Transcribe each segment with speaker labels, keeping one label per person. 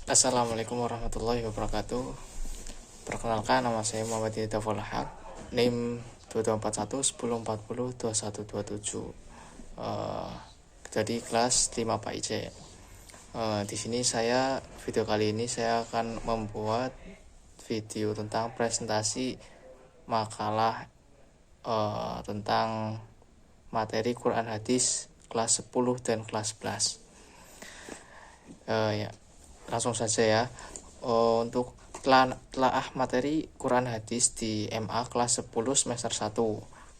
Speaker 1: Assalamualaikum warahmatullahi wabarakatuh. Perkenalkan, nama saya Muhammad Hidayat Haq, NIM 2241 1040 2127. Jadi kelas 5 Pak IC. Di sini video kali ini saya akan membuat video tentang presentasi makalah tentang materi Quran Hadis kelas 10 dan kelas 11. Ya, langsung saja ya. Untuk telaah materi Quran Hadis di MA kelas 10 semester 1,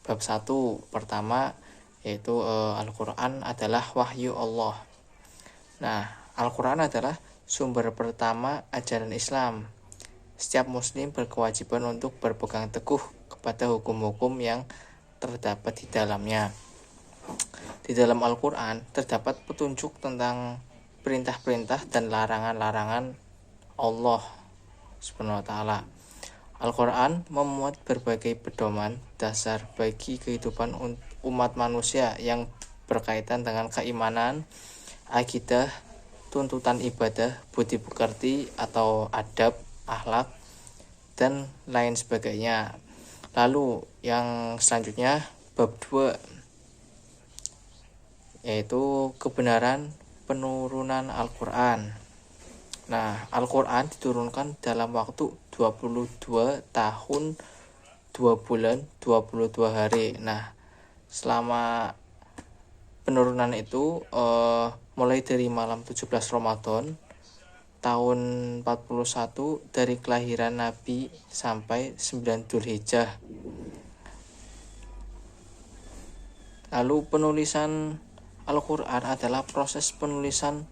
Speaker 1: bab 1 pertama, yaitu Al-Quran adalah wahyu Allah. Nah, Al-Quran adalah sumber pertama ajaran Islam. Setiap muslim berkewajiban untuk berpegang teguh kepada hukum-hukum yang terdapat di dalamnya. Di dalam Al-Quran terdapat petunjuk tentang perintah-perintah dan larangan-larangan Allah Subhanahu wa taala. Al-Quran memuat berbagai pedoman dasar bagi kehidupan umat manusia yang berkaitan dengan keimanan, akidah, tuntutan ibadah, budi pekerti atau adab, akhlak, dan lain sebagainya. Lalu yang selanjutnya bab 2, yaitu kebenaran penurunan Al-Quran. Nah, Al-Quran diturunkan dalam waktu 22 tahun 2 bulan 22 hari. Nah, selama penurunan itu mulai dari malam 17 Ramadan tahun 41 dari kelahiran Nabi sampai 9 Dzulhijjah. Lalu penulisan Al-Quran adalah proses penulisan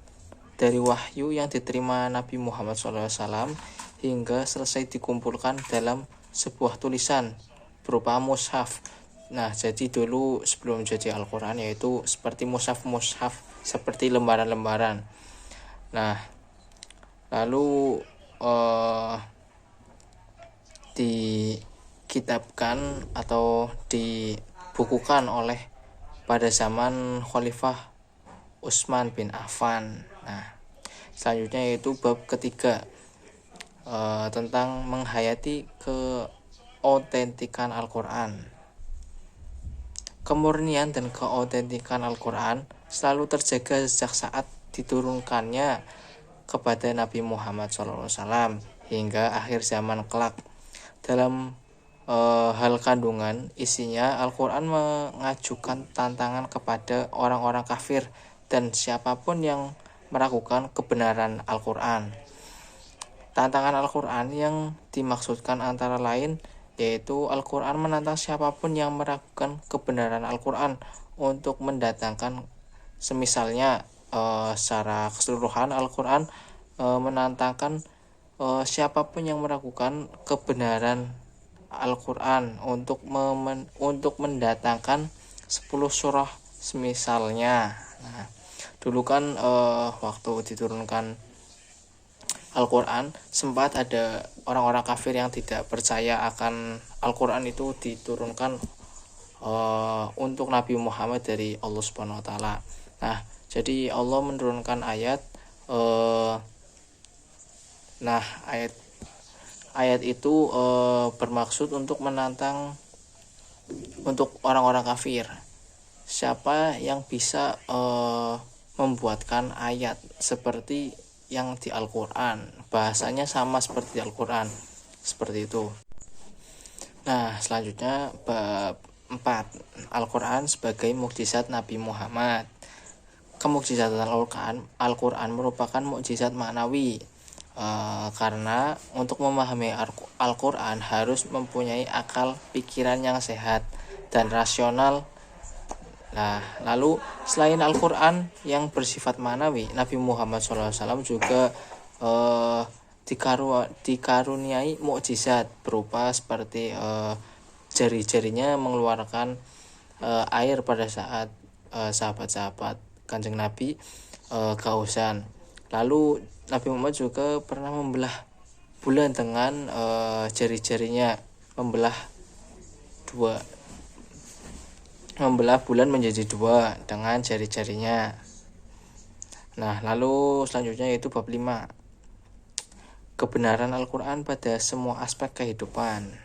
Speaker 1: dari wahyu yang diterima Nabi Muhammad SAW hingga selesai dikumpulkan dalam sebuah tulisan berupa mushaf. Nah, jadi dulu sebelum jadi Al-Quran yaitu seperti mushaf seperti lembaran-lembaran. Nah, lalu dikitabkan atau dibukukan oleh pada zaman Khalifah Utsman bin Affan. Nah, selanjutnya yaitu bab ketiga, tentang menghayati keautentikan Al-Quran. Kemurnian dan keautentikan Al-Quran selalu terjaga sejak saat diturunkannya kepada Nabi Muhammad SAW hingga akhir zaman kelak. Dalam hal kandungan, isinya Al-Quran mengajukan tantangan kepada orang-orang kafir dan siapapun yang meragukan kebenaran Al-Quran. Tantangan Al-Quran yang dimaksudkan antara lain yaitu Al-Quran menantang siapapun yang meragukan kebenaran Al-Quran untuk mendatangkan, semisalnya secara keseluruhan Al-Quran menantangkan siapapun yang meragukan kebenaran Al-Quran untuk mendatangkan 10 surah semisalnya. Nah, dulu kan waktu diturunkan Al-Quran sempat ada orang-orang kafir yang tidak percaya akan Al-Quran itu diturunkan untuk Nabi Muhammad dari Allah Subhanahu wa taala. Nah, jadi Allah menurunkan ayat ayat itu bermaksud untuk menantang untuk orang-orang kafir. Siapa yang bisa membuatkan ayat seperti yang di Al-Quran, bahasanya sama seperti Al-Quran, seperti itu. Nah, selanjutnya bab 4, Al-Quran sebagai mukjizat Nabi Muhammad. Kemukjizatan Al-Quran merupakan mukjizat maknawi, karena untuk memahami Al-Quran harus mempunyai akal pikiran yang sehat dan rasional. Nah, lalu selain Al-Quran yang bersifat manawi, Nabi Muhammad SAW juga dikaruniai mukjizat berupa seperti jari-jarinya mengeluarkan air pada saat sahabat-sahabat Kanjeng Nabi kehausan. Lalu Nabi Muhammad juga pernah membelah bulan dengan jari-jarinya, membelah bulan menjadi 2 dengan jari-jarinya. Nah, lalu selanjutnya yaitu bab 5, kebenaran Al-Quran pada semua aspek kehidupan.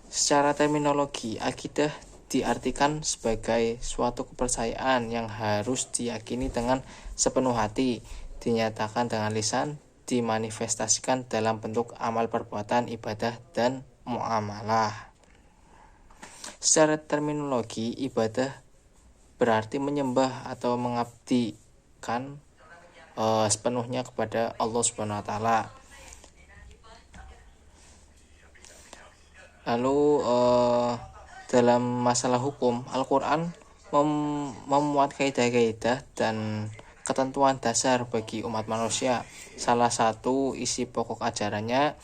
Speaker 1: Secara terminologi, akidah diartikan sebagai suatu kepercayaan yang harus diyakini dengan sepenuh hati, dinyatakan dengan lisan, dimanifestasikan dalam bentuk amal perbuatan, ibadah, dan muamalah. Secara terminologi, ibadah berarti menyembah atau mengabdikan sepenuhnya kepada Allah Subhanahu wa taala. Lalu dalam masalah hukum, Al-Quran memuat kaidah-kaidah dan ketentuan dasar bagi umat manusia. Salah satu isi pokok ajarannya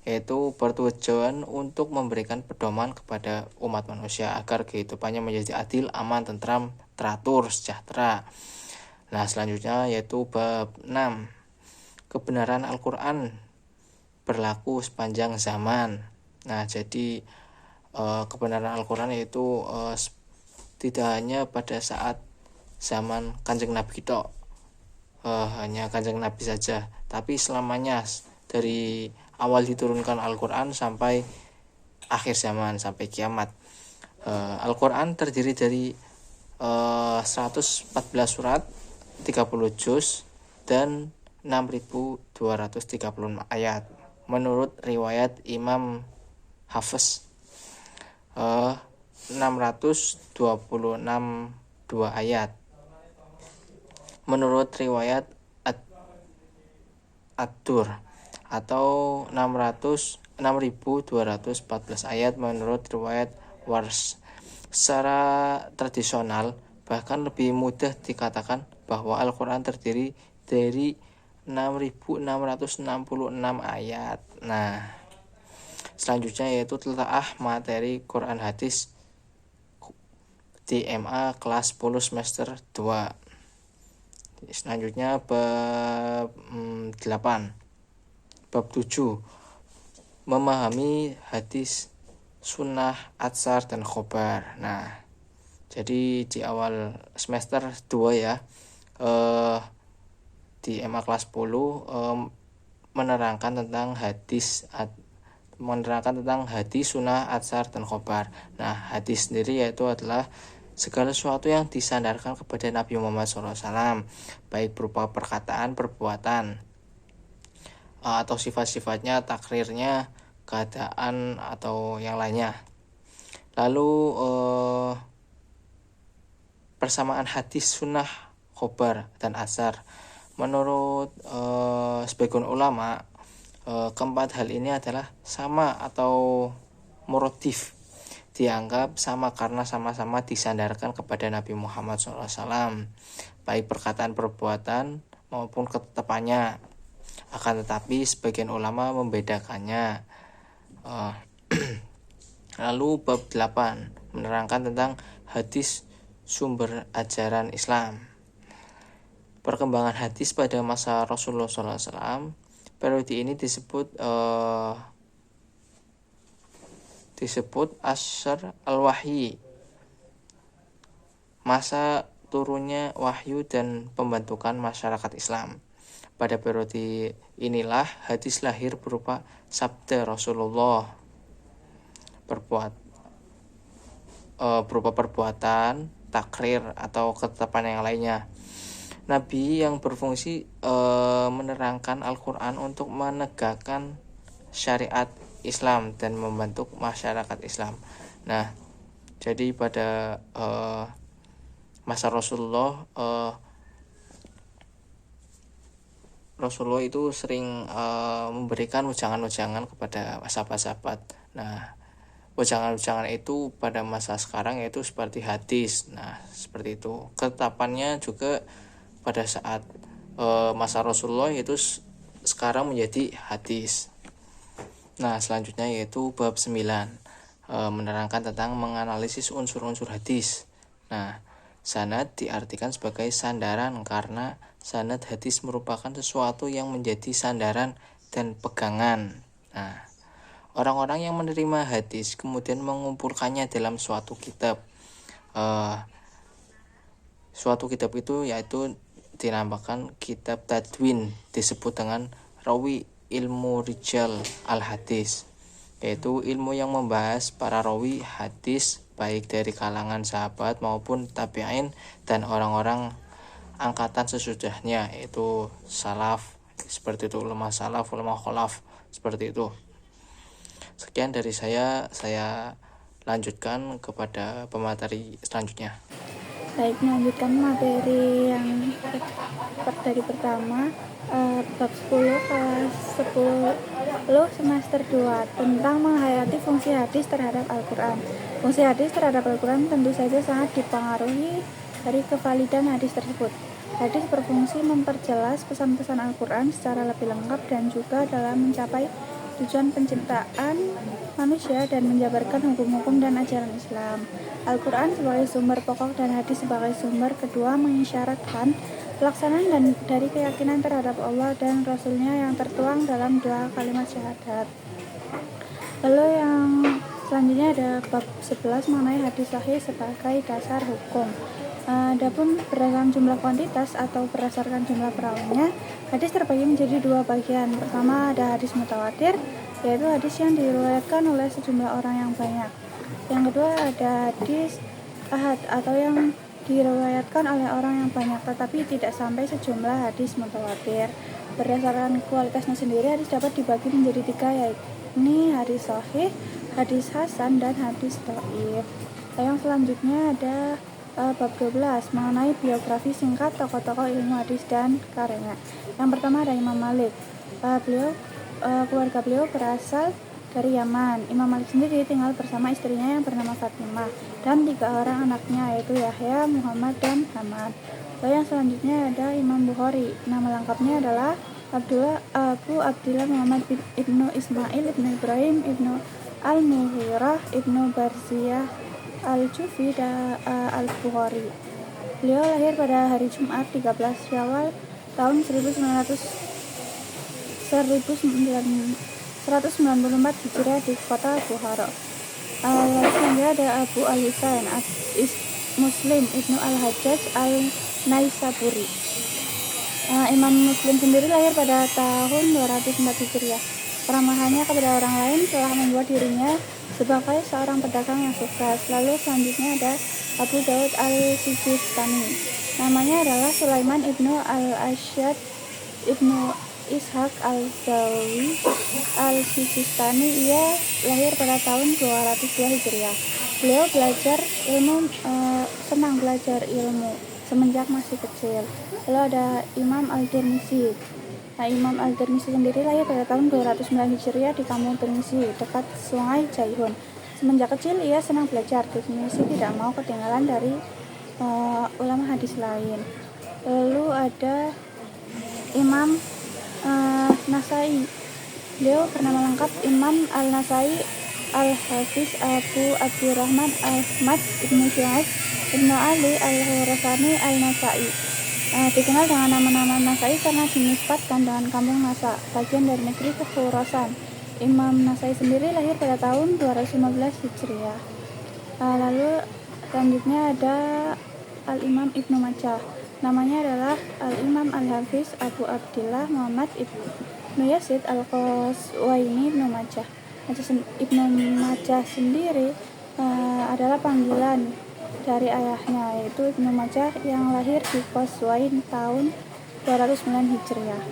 Speaker 1: yaitu bertujuan untuk memberikan pedoman kepada umat manusia agar kehidupannya menjadi adil, aman, tentram, teratur, sejahtera. Nah, selanjutnya yaitu bab 6. Kebenaran Al-Quran berlaku sepanjang zaman. Nah, jadi kebenaran Al-Quran yaitu tidak hanya pada saat zaman Kanjeng Nabi kita, hanya Kanjeng Nabi saja, tapi selamanya dari awal diturunkan Al-Quran sampai akhir zaman, sampai kiamat. Al-Quran terdiri dari 114 surat, 30 juz, dan 6.236 ayat. Menurut riwayat Imam Hafiz, 626 2 ayat. Menurut riwayat Ad-Dur atau 6.214 ayat menurut riwayat Wars. Secara tradisional, bahkan lebih mudah dikatakan bahwa Al-Quran terdiri dari 6.666 ayat. Nah, selanjutnya yaitu telaah materi Quran hadis di MA kelas 10 semester 2. Selanjutnya bab 8. Bab 7. Memahami hadis, sunnah, atsar, dan khobar. Nah, jadi di awal semester 2 ya, di MA kelas 10 menerangkan tentang hadis, sunnah, atsar, dan khobar. Nah, hadis sendiri yaitu adalah segala sesuatu yang disandarkan kepada Nabi Muhammad SAW, baik berupa perkataan, perbuatan, atau sifat-sifatnya, takrirnya, keadaan, atau yang lainnya. Lalu persamaan hadis, sunnah, khobar, dan asar. Menurut sebagian ulama, keempat hal ini adalah sama atau muradif, dianggap sama karena sama-sama disandarkan kepada Nabi Muhammad SAW, baik perkataan, perbuatan, maupun ketetapannya. Akan tetapi sebagian ulama membedakannya. Lalu bab 8 menerangkan tentang hadis, sumber ajaran Islam. Perkembangan hadis pada masa Rasulullah SAW, periode ini disebut Ashr al-Wahyi, masa turunnya wahyu dan pembentukan masyarakat Islam. Pada periode inilah hadis lahir berupa sabda Rasulullah, berupa perbuatan, takrir, atau ketetapan yang lainnya. Nabi yang berfungsi menerangkan Al-Quran untuk menegakkan syariat Islam dan membentuk masyarakat Islam. Nah, jadi pada masa Rasulullah itu sering memberikan ujangan-ujangan kepada sahabat-sahabat. Nah, ujangan-ujangan itu pada masa sekarang yaitu seperti hadis. Nah, seperti itu. Ketetapannya juga pada saat masa Rasulullah itu sekarang menjadi hadis. Nah, selanjutnya yaitu bab 9, menerangkan tentang menganalisis unsur-unsur hadis. Nah, sanad diartikan sebagai sandaran karena sanad hadis merupakan sesuatu yang menjadi sandaran dan pegangan. Nah, orang-orang yang menerima hadis kemudian mengumpulkannya dalam suatu kitab. Suatu kitab itu yaitu dinamakan kitab tadwin, disebut dengan rawi ilmu rijal al-hadis, yaitu ilmu yang membahas para rawi hadis baik dari kalangan sahabat maupun tabi'in dan orang-orang angkatan sesudahnya, yaitu salaf, seperti itu, ulama salaf, ulama kholaf, seperti itu. Sekian dari saya lanjutkan kepada pemateri selanjutnya.
Speaker 2: Baik, melanjutkan materi yang dari pertama, bab 10 kelas 10 semester 2 tentang menghayati fungsi hadis terhadap Al-Quran. Fungsi hadis terhadap Al-Quran tentu saja sangat dipengaruhi dari kevalidan hadis tersebut. Hadis berfungsi memperjelas pesan-pesan Al-Quran secara lebih lengkap dan juga dalam mencapai tujuan penciptaan manusia dan menjabarkan hukum-hukum dan ajaran Islam. Al-Quran sebagai sumber pokok dan hadis sebagai sumber kedua mengisyaratkan pelaksanaan dan dari keyakinan terhadap Allah dan Rasul-Nya yang tertuang dalam dua kalimat syahadat. Lalu yang selanjutnya ada bab 11 mengenai hadis sahih sebagai dasar hukum. Adapun berdasarkan jumlah kuantitas atau berdasarkan jumlah perawinya, hadis terbagi menjadi dua bagian. Pertama ada hadis mutawatir, yaitu hadis yang diriwayatkan oleh sejumlah orang yang banyak. Yang kedua ada hadis ahad atau yang diriwayatkan oleh orang yang banyak tetapi tidak sampai sejumlah hadis mutawatir. Berdasarkan kualitasnya sendiri, hadis dapat dibagi menjadi tiga, yakni hadis sahih, hadis hasan, dan hadis dhaif. Yang selanjutnya ada bab 12 mengenai biografi singkat tokoh-tokoh ilmu hadis dan karyanya. Yang pertama ada Imam Malik. Keluarga beliau berasal dari Yaman. Imam Malik sendiri tinggal bersama istrinya yang bernama Fatimah dan 3 orang anaknya, yaitu Yahya, Muhammad, dan Hamad. Lalu yang selanjutnya ada Imam Bukhari. Nama lengkapnya adalah Abu Abdillah Muhammad ibnu Ismail ibnu Ibrahim ibnu Al-Mughirah ibnu Barziyah Al-Jufi Al-Bukhari. Beliau lahir pada hari Jumat 13 Syawal tahun 1194 Hijriah di kota Bukhara. Selanjutnya ada Abu Al-Husain Muslim ibnu Al-Hajjaj Al-Naisaburi. Imam Muslim sendiri lahir pada tahun 204 Hijriah. Keramahannya kepada orang lain telah membuat dirinya sebagai seorang pedagang yang sukses. Lalu selanjutnya ada Abu Daud Al-Sijistani. Namanya adalah Sulaiman ibnu Al-Asyad ibnu Ishaq Al-Zawi Al-Sijistani. Ia lahir pada tahun 202 Hijriah. Beliau senang belajar ilmu semenjak masih kecil. Lalu ada Imam Al-Tirmizi. Imam Al-Tirmizi sendiri lahir pada tahun 209 Hijriah di kampung Tirmizi dekat Sungai Jaihun. Semenjak kecil ia senang belajar. Tirmizi tidak mau ketinggalan dari ulama hadis lain. Lalu ada Imam Nasai. Beliau bernama lengkap Imam Al-Nasai Al-Hafiz Abu Abdurrahman Ahmad ibnu Syuaib ibnu Ali Al-Khurasani Al-Nasai. Dikenal dengan nama-nama Nasai karena dinisbatkan dengan kampung Nasa, bagian dari negeri Khurasan. Imam Nasai sendiri lahir pada tahun 215 Hijriah. Lalu selanjutnya ada Al-Imam Ibnu Majah. Namanya adalah Al-Imam Al-Hafiz Abu Abdillah Muhammad Ibnu Yazid Al-Qaswaini Ibnu Majah. Ibnu Majah sendiri adalah panggilan dari ayahnya, yaitu Ibnu Majah yang lahir di Qaswain tahun 209 Hijriah.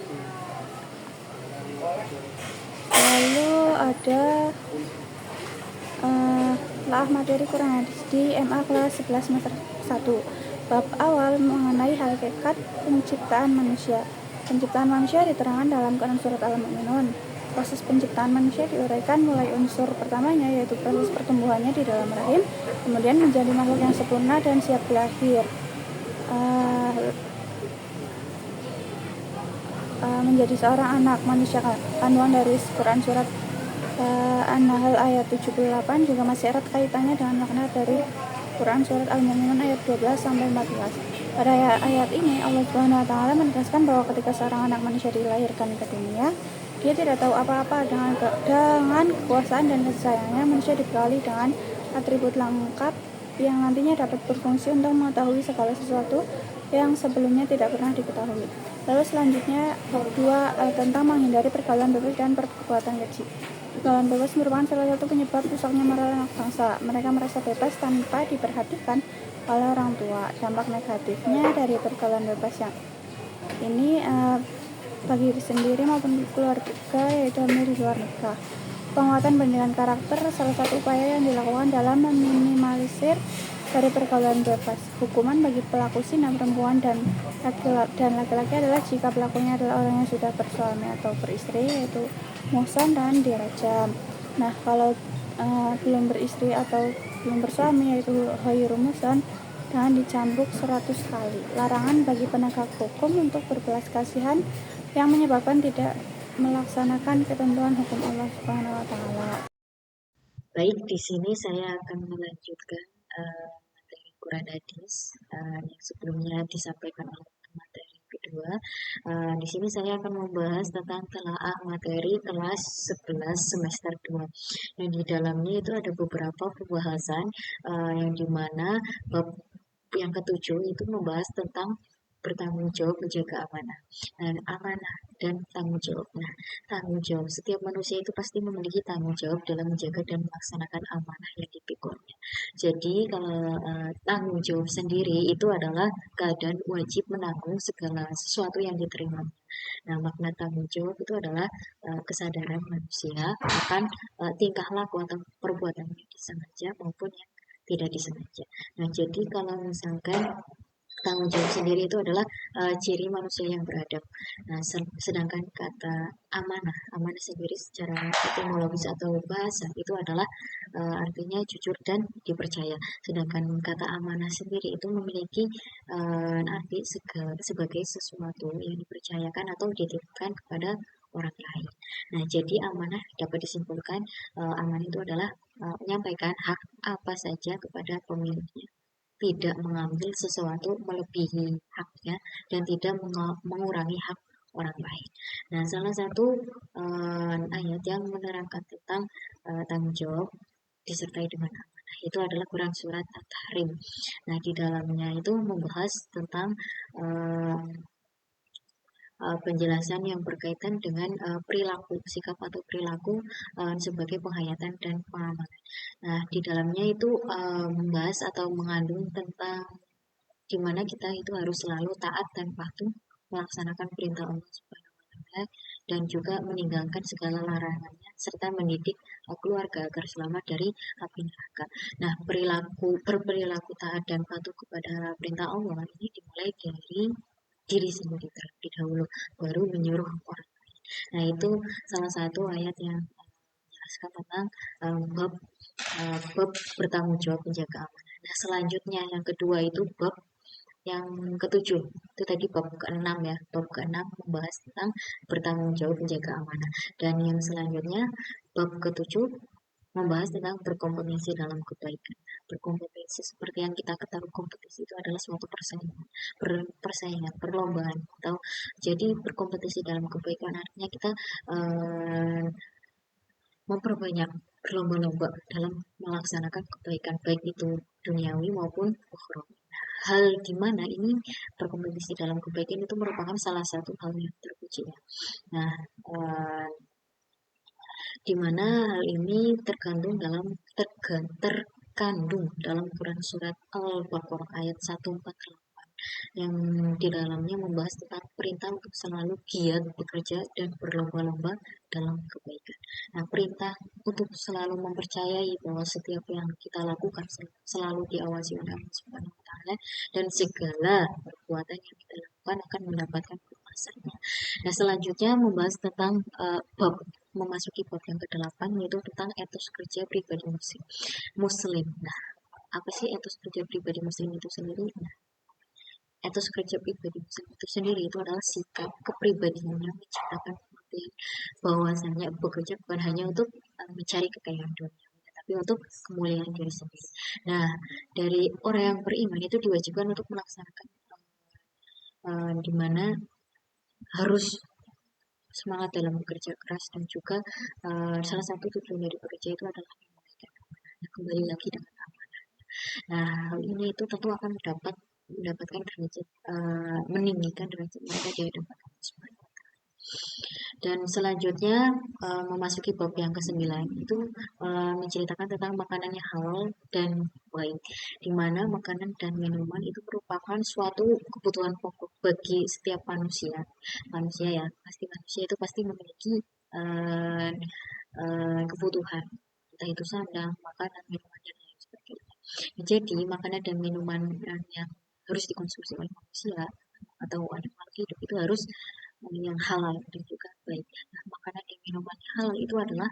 Speaker 2: Lalu ada materi Quran hadis di MA kelas 11 semester 1. Bab awal mengenai hakikat penciptaan manusia. Penciptaan manusia diterangkan dalam Quran surat Al-Mu'minun. Proses penciptaan manusia diuraikan mulai unsur pertamanya, yaitu proses pertumbuhannya di dalam rahim, kemudian menjadi makhluk yang sempurna dan siap lahir, menjadi seorang anak manusia. Kandungan dari Quran surat An-Nahl ayat 78 juga masih erat kaitannya dengan makna dari Quran surat Al-Mu'minun ayat 12-14. Pada ayat ini Allah Subhanahu wa taala menegaskan bahwa ketika seorang anak manusia dilahirkan ke dunia, dia tidak tahu apa-apa. Dengan kekuasaan dan kasih sayangnya, manusia dibekali dengan atribut lengkap yang nantinya dapat berfungsi untuk mengetahui segala sesuatu yang sebelumnya tidak pernah diketahui. Lalu selanjutnya bab 2 tentang menghindari pergaulan bebas dan perbuatan keji. Pergaulan bebas merupakan salah satu penyebab rusaknya moral anak bangsa. Mereka merasa bebas tanpa diperhatikan oleh orang tua. Dampak negatifnya dari pergaulan bebas yang ini bagi diri sendiri maupun keluarga, yaitu hamil di luar nikah. Penguatan pendidikan karakter salah satu upaya yang dilakukan dalam meminimalisir dari pergaulan bebas. Hukuman bagi pelaku zina perempuan dan laki-laki adalah jika pelakunya adalah orang yang sudah bersuami atau beristri, yaitu muhsan dan dirajam. Nah, kalau belum beristri atau belum bersuami, yaitu ghairu muhsan, dan dicambuk 100 kali. Larangan bagi penegak hukum untuk berbelas kasihan yang menyebabkan tidak melaksanakan ketentuan hukum Allah Subhanahu wa taala.
Speaker 3: Baik, di sini saya akan melanjutkan materi Quran Hadis yang sebelumnya disampaikan oleh materi kedua. Di sini saya akan membahas tentang telaah materi kelas 11 semester 2. Yang di dalamnya itu ada beberapa pembahasan yang dimana bab yang ketujuh itu membahas tentang bertanggung jawab menjaga amanah. Dan amanah dan tanggung jawab. Nah, tanggung jawab. Setiap manusia itu pasti memiliki tanggung jawab dalam menjaga dan melaksanakan amanah yang dipikulnya. Jadi kalau tanggung jawab sendiri itu adalah keadaan wajib menanggung segala sesuatu yang diterima. Nah, makna tanggung jawab itu adalah kesadaran manusia akan tingkah laku atau perbuatan yang disengaja maupun yang tidak disengaja. Nah, jadi kalau misalkan tanggung jawab sendiri itu adalah ciri manusia yang beradab. Nah, sedangkan kata amanah, amanah sendiri secara etimologis atau bahasa itu adalah artinya jujur dan dipercaya. Sedangkan kata amanah sendiri itu memiliki arti sebagai sesuatu yang dipercayakan atau dititipkan kepada orang lain. Nah, jadi amanah dapat disimpulkan amanah itu adalah menyampaikan hak apa saja kepada pemiliknya, tidak mengambil sesuatu melebihi haknya dan tidak mengurangi hak orang lain. Nah, salah satu ayat yang menerangkan tentang tanggung jawab disertai dengan amanah itu adalah Quran surat At-Tahrim. Nah, di dalamnya itu membahas tentang uh, penjelasan yang berkaitan dengan perilaku, sikap atau perilaku sebagai penghayatan dan pengamalan. Nah, di dalamnya itu membahas atau mengandung tentang di mana kita itu harus selalu taat dan patuh melaksanakan perintah Allah Subhanahu wa taala dan juga meninggalkan segala larangannya serta mendidik keluarga agar selamat dari api neraka. Nah, berperilaku taat dan patuh kepada perintah Allah ini dimulai dari diri sendiri terlebih dahulu, baru menyuruh orang. Nah, itu salah satu ayat yang menjelaskan tentang bab bab bertanggung jawab menjaga amanah. Nah, selanjutnya yang kedua itu bab yang ketujuh itu tadi bab keenam ya, bab keenam membahas tentang bertanggung jawab menjaga amanah, dan yang selanjutnya bab ketujuh membahas tentang berkompetisi dalam kebaikan. Berkompetisi seperti yang kita ketahui, kompetisi itu adalah suatu persaingan, perlombaan, atau jadi berkompetisi dalam kebaikan artinya kita memperbanyak berlomba-lomba dalam melaksanakan kebaikan baik itu duniawi maupun ukhrawi. Hal di mana ini berkompetisi dalam kebaikan itu merupakan salah satu hal yang terpuji. Nah, di mana hal ini terkandung dalam Quran surat Al-Baqarah ayat 148 yang di dalamnya membahas tentang perintah untuk selalu giat bekerja dan berlomba-lomba dalam kebaikan. Nah, perintah untuk selalu mempercayai bahwa setiap yang kita lakukan selalu diawasi oleh Allah Subhanahu wa taala dan segala perbuatan yang kita lakukan akan mendapatkan balasannya. Nah, selanjutnya membahas tentang memasuki bab yang ke-8 yaitu tentang etos kerja pribadi muslim. Nah, apa sih etos kerja pribadi muslim itu sendiri? Nah, etos kerja pribadi muslim itu sendiri itu adalah sikap kepribadian yang menciptakan pengertian bahwasanya bekerja bukan hanya untuk mencari kekayaan dunia, tapi untuk kemuliaan diri sendiri. Nah, dari orang yang beriman itu diwajibkan untuk melaksanakan di mana harus semangat dalam bekerja keras dan juga salah satu tujuan dari bekerja itu adalah menunaikan amanah. Nah, kembali lagi dengan amanah. Nah, hal ini itu tentu akan mendapat mendapatkan derajat meninggikan derajat mereka di hadapan Allah Subhanahu wa Ta'ala. Dan selanjutnya memasuki bab yang ke-9 itu menceritakan tentang makanan yang halal dan baik, di mana makanan dan minuman itu merupakan suatu kebutuhan pokok bagi setiap manusia. Manusia ya, pasti manusia itu pasti memiliki eh, kebutuhan, entah itu sandang, makanan, minuman dan lain sebagainya. Jadi makanan dan minuman yang harus dikonsumsi oleh manusia atau ada makhluk hidup itu harus yang halal dan juga baik. Nah, makanan dan minuman yang halal itu adalah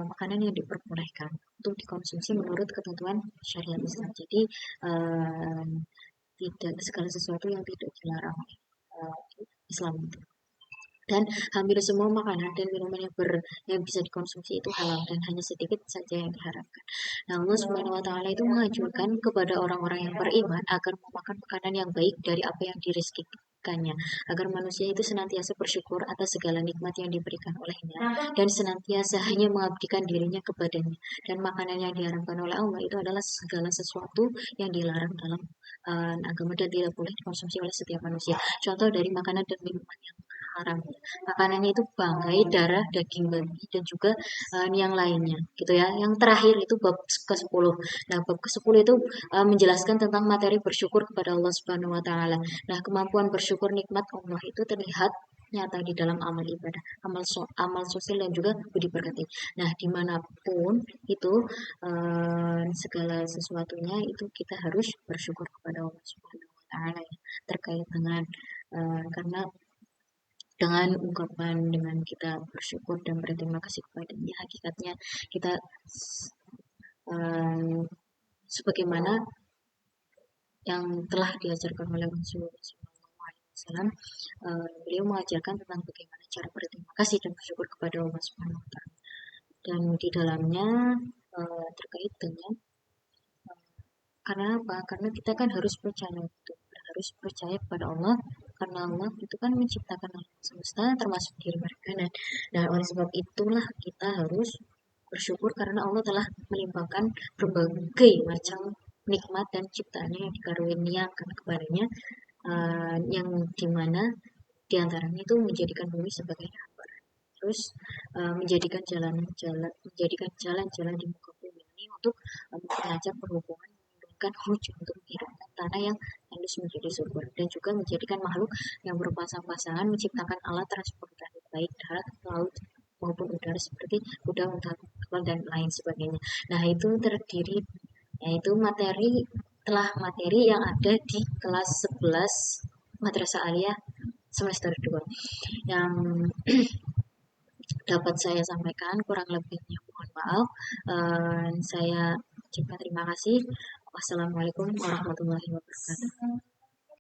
Speaker 3: makanan yang diperbolehkan untuk dikonsumsi menurut ketentuan syariat Islam. Jadi tidak segala sesuatu yang tidak dilarang oleh Islam itu. Dan hampir semua makanan dan minuman yang bisa dikonsumsi itu halal dan hanya sedikit saja yang diharamkan. Nah, Allah Subhanahu wa taala itu mengajukan kepada orang-orang yang beriman agar memakan makanan yang baik dari apa yang dirizkikannya, agar manusia itu senantiasa bersyukur atas segala nikmat yang diberikan olehnya dan senantiasa hanya mengabdikan dirinya kepadanya. Dan makanan yang diharamkan oleh Allah itu adalah segala sesuatu yang dilarang dalam agama dan tidak boleh dikonsumsi oleh setiap manusia. Contoh dari makanan dan minuman yang haram, makanannya itu bangkai, darah, daging babi dan juga yang lainnya gitu ya. Yang terakhir itu bab ke-10. Nah, bab ke-10 itu menjelaskan tentang materi bersyukur kepada Allah Subhanahu wa taala. Nah, kemampuan bersyukur nikmat Allah itu terlihat nyata di dalam amal ibadah, amal sosial dan juga budi pekerti. Nah, dimanapun itu segala sesuatunya itu kita harus bersyukur kepada Allah Subhanahu wa taala ya, terkait dengan karena dengan ungkapan dengan kita bersyukur dan berterima kasih kepadanya, hakikatnya kita um, sebagaimana yang telah diajarkan oleh Rasulullah SAW, beliau mengajarkan tentang bagaimana cara berterima kasih dan bersyukur kepada Allah Subhanahu Wa Taala. Dan di dalamnya terkait dengan karena apa? Karena kita kan harus percaya itu, harus percaya kepada Allah karena Allah itu kan menciptakan alam semesta termasuk diri mereka. Nah, oleh sebab itulah kita harus bersyukur karena Allah telah melimpahkan berbagai macam nikmat dan ciptaannya yang dikaruniakan kepadanya, yang dimana diantaranya itu menjadikan bumi sebagai hambaran, terus menjadikan jalan-jalan di muka bumi ini untuk mengajak berhubungan, menurunkan hujan untuk menghidupkan tanah yang tandus menjadi subur, dan juga menjadikan makhluk yang berpasang-pasangan, menciptakan alat transportasi baik darat, laut maupun udara seperti kuda, unta, kapal dan lain sebagainya. Nah, itu terdiri yaitu materi yang ada di kelas 11 Madrasah Aliyah semester 2 yang dapat saya sampaikan. Kurang lebihnya mohon maaf. Saya ucapkan terima kasih. Wassalamualaikum warahmatullahi wabarakatuh.